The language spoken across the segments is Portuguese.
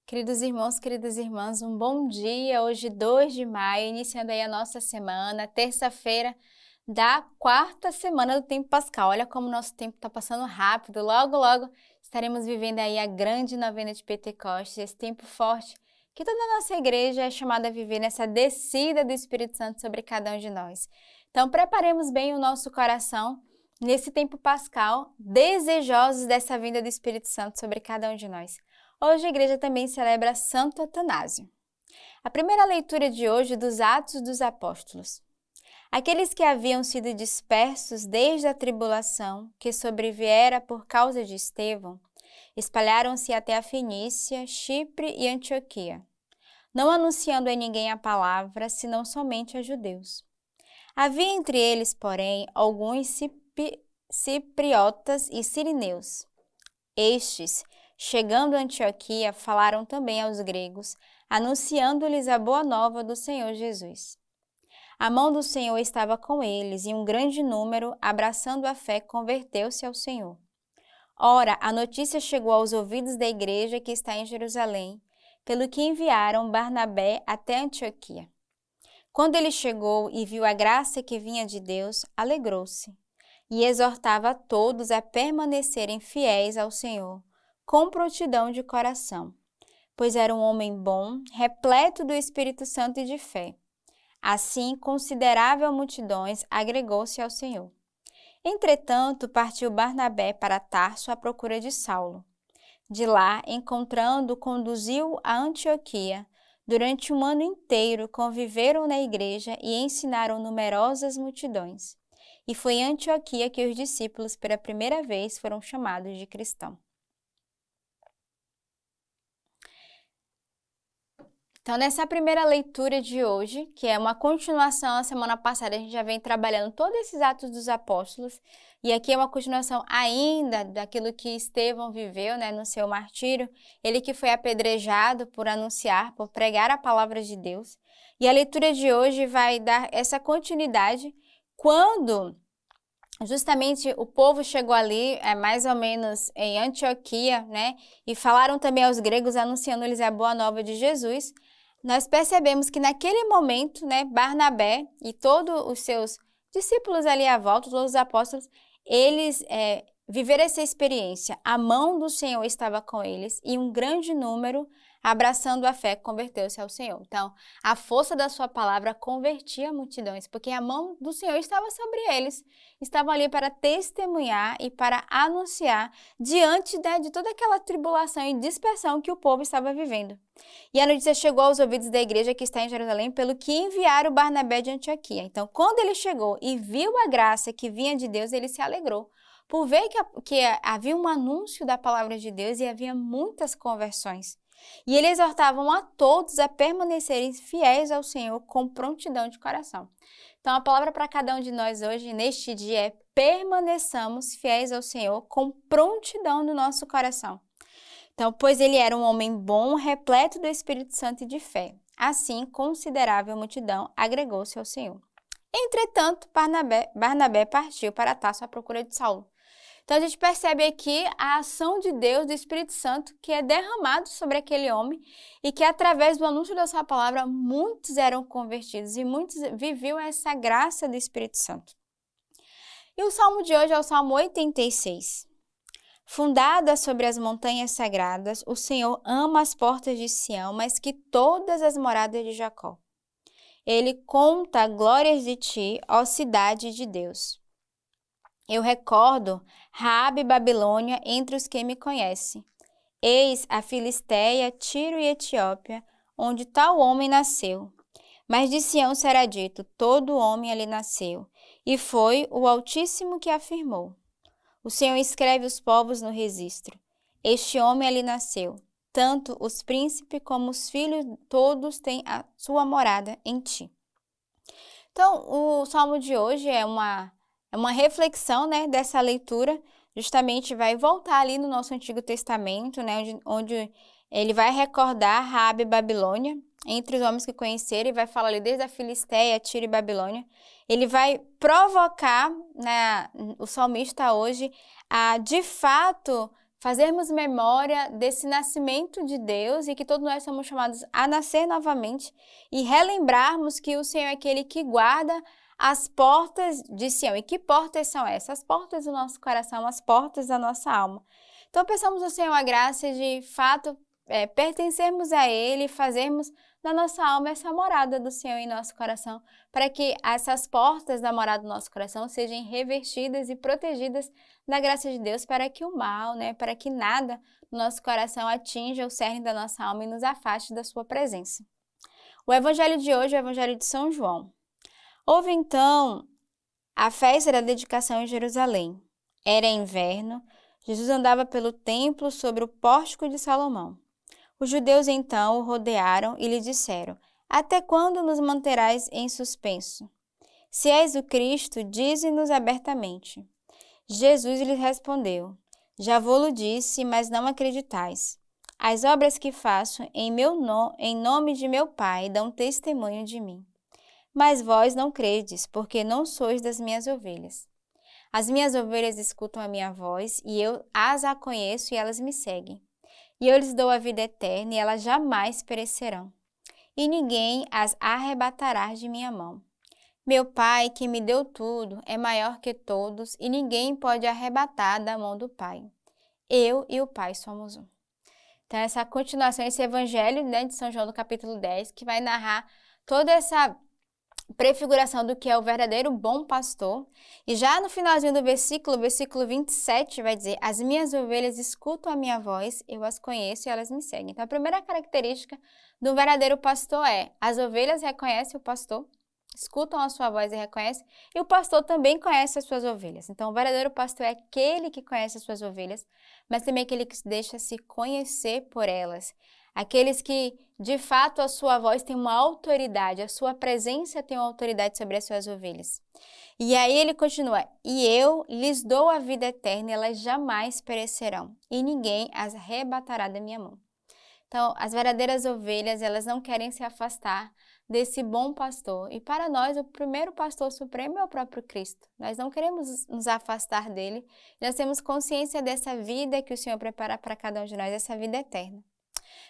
Queridos irmãos, queridas irmãs, um bom dia. Hoje, 2 de maio, iniciando aí a nossa semana, terça-feira da quarta semana do tempo pascal. Olha como o nosso tempo está passando rápido. Logo, logo estaremos vivendo aí a grande novena de Pentecostes, esse tempo forte que toda a nossa igreja é chamada a viver nessa descida do Espírito Santo sobre cada um de nós. Então, preparemos bem o nosso coração nesse tempo pascal, desejosos dessa vinda do Espírito Santo sobre cada um de nós. Hoje a igreja também celebra Santo Atanásio. A primeira leitura de hoje dos Atos dos Apóstolos. Aqueles que haviam sido dispersos desde a tribulação que sobreviera por causa de Estevão, espalharam-se até a Fenícia, Chipre e Antioquia, não anunciando a ninguém a palavra, senão somente a judeus. Havia entre eles, porém, alguns cipriotas e sirineus. Estes, chegando a Antioquia, falaram também aos gregos, anunciando-lhes a boa nova do Senhor Jesus. A mão do Senhor estava com eles, e um grande número, abraçando a fé, converteu-se ao Senhor. Ora, a notícia chegou aos ouvidos da igreja que está em Jerusalém, pelo que enviaram Barnabé até Antioquia. Quando ele chegou e viu a graça que vinha de Deus, alegrou-se, e exortava a todos a permanecerem fiéis ao Senhor, com prontidão de coração, pois era um homem bom, repleto do Espírito Santo e de fé. Assim, considerável multidões agregou-se ao Senhor. Entretanto, partiu Barnabé para Tarso à procura de Saulo. De lá, encontrando, conduziu a Antioquia. Durante um ano inteiro, conviveram na igreja e ensinaram numerosas multidões. E foi em Antioquia que os discípulos, pela primeira vez, foram chamados de cristãos. Então, nessa primeira leitura de hoje, que é uma continuação da semana passada, a gente já vem trabalhando todos esses Atos dos Apóstolos, e aqui é uma continuação ainda daquilo que Estevão viveu, no seu martírio, ele que foi apedrejado por anunciar, por pregar a palavra de Deus. E a leitura de hoje vai dar essa continuidade quando justamente o povo chegou ali, mais ou menos em Antioquia, e falaram também aos gregos, anunciando-lhes a boa nova de Jesus. Nós percebemos que naquele momento, Barnabé e todos os seus discípulos ali à volta, todos os apóstolos, eles viveram essa experiência. A mão do Senhor estava com eles e um grande número, abraçando a fé, converteu-se ao Senhor. Então, a força da sua palavra convertia multidões, porque a mão do Senhor estava sobre eles. Estavam ali para testemunhar e para anunciar diante de toda aquela tribulação e dispersão que o povo estava vivendo. E a notícia chegou aos ouvidos da igreja que está em Jerusalém, pelo que enviaram Barnabé de Antioquia. Então, quando ele chegou e viu a graça que vinha de Deus, ele se alegrou, por ver que havia um anúncio da palavra de Deus e havia muitas conversões. E ele exortavam a todos a permanecerem fiéis ao Senhor com prontidão de coração. Então, a palavra para cada um de nós hoje, neste dia, é permaneçamos fiéis ao Senhor com prontidão no nosso coração. Então, pois ele era um homem bom, repleto do Espírito Santo e de fé. Assim, considerável multidão agregou-se ao Senhor. Entretanto, Barnabé partiu para Tarso à procura de Saulo. Então, a gente percebe aqui a ação de Deus, do Espírito Santo, que é derramado sobre aquele homem e que, através do anúncio da sua palavra, muitos eram convertidos e muitos viviam essa graça do Espírito Santo. E o salmo de hoje é o Salmo 86. Fundada sobre as montanhas sagradas, o Senhor ama as portas de Sião, mas que todas as moradas de Jacó. Ele conta glórias de ti, ó cidade de Deus. Eu recordo Raabe e Babilônia entre os que me conhecem. Eis a Filisteia, Tiro e Etiópia, onde tal homem nasceu. Mas de Sião será dito, todo homem ali nasceu, e foi o Altíssimo que afirmou. O Senhor escreve os povos no registro. Este homem ali nasceu. Tanto os príncipes como os filhos, todos têm a sua morada em ti. Então, o salmo de hoje é uma reflexão, dessa leitura. Justamente vai voltar ali no nosso Antigo Testamento, onde ele vai recordar Raabe e Babilônia, entre os homens que conheceram, e vai falar ali desde a Filisteia, Tiro e Babilônia. Ele vai provocar, o salmista hoje, a de fato fazermos memória desse nascimento de Deus e que todos nós somos chamados a nascer novamente e relembrarmos que o Senhor é aquele que guarda as portas de Sião. E que portas são essas? As portas do nosso coração, as portas da nossa alma. Então, peçamos ao Senhor a graça de fato pertencermos a Ele e fazermos da nossa alma essa morada do Senhor em nosso coração, para que essas portas da morada do nosso coração sejam revestidas e protegidas da graça de Deus, para que o mal, para que nada no nosso coração atinja o cerne da nossa alma e nos afaste da sua presença. O evangelho de hoje é o evangelho de São João. Houve então a festa da dedicação em Jerusalém. Era inverno, Jesus andava pelo templo sobre o pórtico de Salomão. Os judeus então o rodearam e lhe disseram: Até quando nos manterás em suspenso? Se és o Cristo, dize-nos abertamente. Jesus lhes respondeu: Já vou-lo disse, mas não acreditais. As obras que faço em nome de meu Pai dão testemunho de mim. Mas vós não credes, porque não sois das minhas ovelhas. As minhas ovelhas escutam a minha voz, e eu as conheço e elas me seguem. E eu lhes dou a vida eterna, e elas jamais perecerão. E ninguém as arrebatará de minha mão. Meu Pai, que me deu tudo, é maior que todos, e ninguém pode arrebatar da mão do Pai. Eu e o Pai somos um. Então, essa continuação, esse evangelho de São João, do capítulo 10, que vai narrar toda essa prefiguração do que é o verdadeiro bom pastor. E já no finalzinho do versículo 27, vai dizer: As minhas ovelhas escutam a minha voz, eu as conheço e elas me seguem. Então, a primeira característica do verdadeiro pastor é: as ovelhas reconhecem o pastor, escutam a sua voz e reconhecem, e o pastor também conhece as suas ovelhas. Então, o verdadeiro pastor é aquele que conhece as suas ovelhas, mas também aquele que deixa se conhecer por elas. Aqueles que, de fato, a sua voz tem uma autoridade, a sua presença tem uma autoridade sobre as suas ovelhas. E aí ele continua: E eu lhes dou a vida eterna, e elas jamais perecerão, e ninguém as arrebatará da minha mão. Então, as verdadeiras ovelhas, elas não querem se afastar desse bom pastor. E para nós, o primeiro pastor supremo é o próprio Cristo. Nós não queremos nos afastar dele, nós temos consciência dessa vida que o Senhor prepara para cada um de nós, essa vida eterna.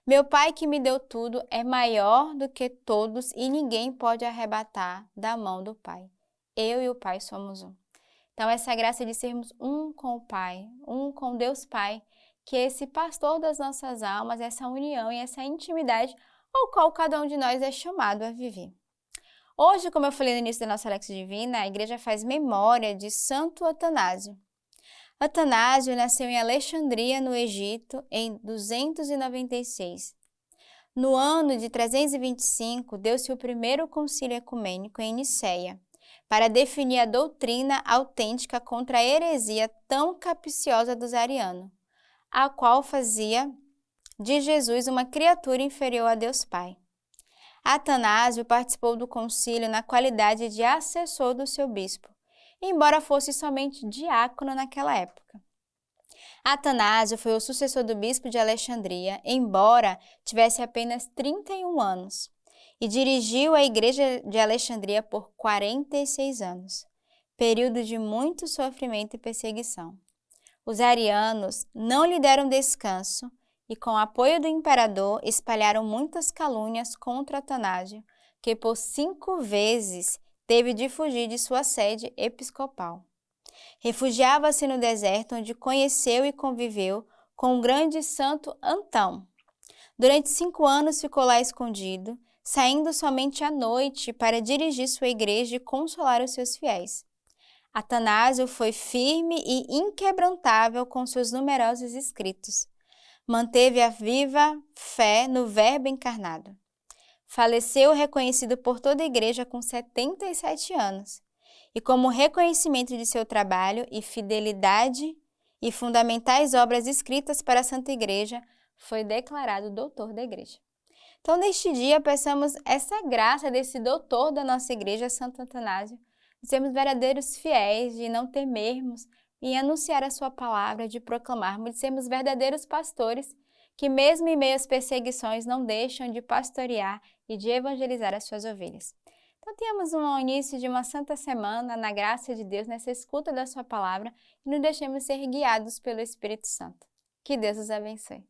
Meu Pai que me deu tudo é maior do que todos e ninguém pode arrebatar da mão do Pai. Eu e o Pai somos um. Então, essa graça de sermos um com o Pai, um com Deus Pai, que é esse pastor das nossas almas, essa união e essa intimidade ao qual cada um de nós é chamado a viver. Hoje, como eu falei no início da nossa Lexio Divina, a igreja faz memória de Santo Atanásio. Atanásio nasceu em Alexandria, no Egito, em 296. No ano de 325, deu-se o primeiro concílio ecumênico em Nicéia, para definir a doutrina autêntica contra a heresia tão capciosa dos arianos, a qual fazia de Jesus uma criatura inferior a Deus Pai. Atanásio participou do concílio na qualidade de assessor do seu bispo, embora fosse somente diácono naquela época. Atanásio foi o sucessor do bispo de Alexandria, embora tivesse apenas 31 anos, e dirigiu a igreja de Alexandria por 46 anos, período de muito sofrimento e perseguição. Os arianos não lhe deram descanso e, com o apoio do imperador, espalharam muitas calúnias contra Atanásio, que por 5 vezes teve de fugir de sua sede episcopal. Refugiava-se no deserto, onde conheceu e conviveu com o grande santo Antão. Durante 5 anos ficou lá escondido, saindo somente à noite para dirigir sua igreja e consolar os seus fiéis. Atanásio foi firme e inquebrantável com seus numerosos escritos. Manteve a viva fé no Verbo encarnado. Faleceu reconhecido por toda a igreja com 77 anos. E como reconhecimento de seu trabalho e fidelidade e fundamentais obras escritas para a Santa Igreja, foi declarado doutor da Igreja. Então, neste dia, peçamos essa graça desse doutor da nossa Igreja, Santo Atanásio, de sermos verdadeiros fiéis, de não temermos em anunciar a sua palavra, de proclamarmos, de sermos verdadeiros pastores, que mesmo em meio às perseguições não deixam de pastorear e de evangelizar as suas ovelhas. Então, tenhamos um início de uma santa semana, na graça de Deus, nessa escuta da sua palavra, e nos deixemos ser guiados pelo Espírito Santo. Que Deus os abençoe.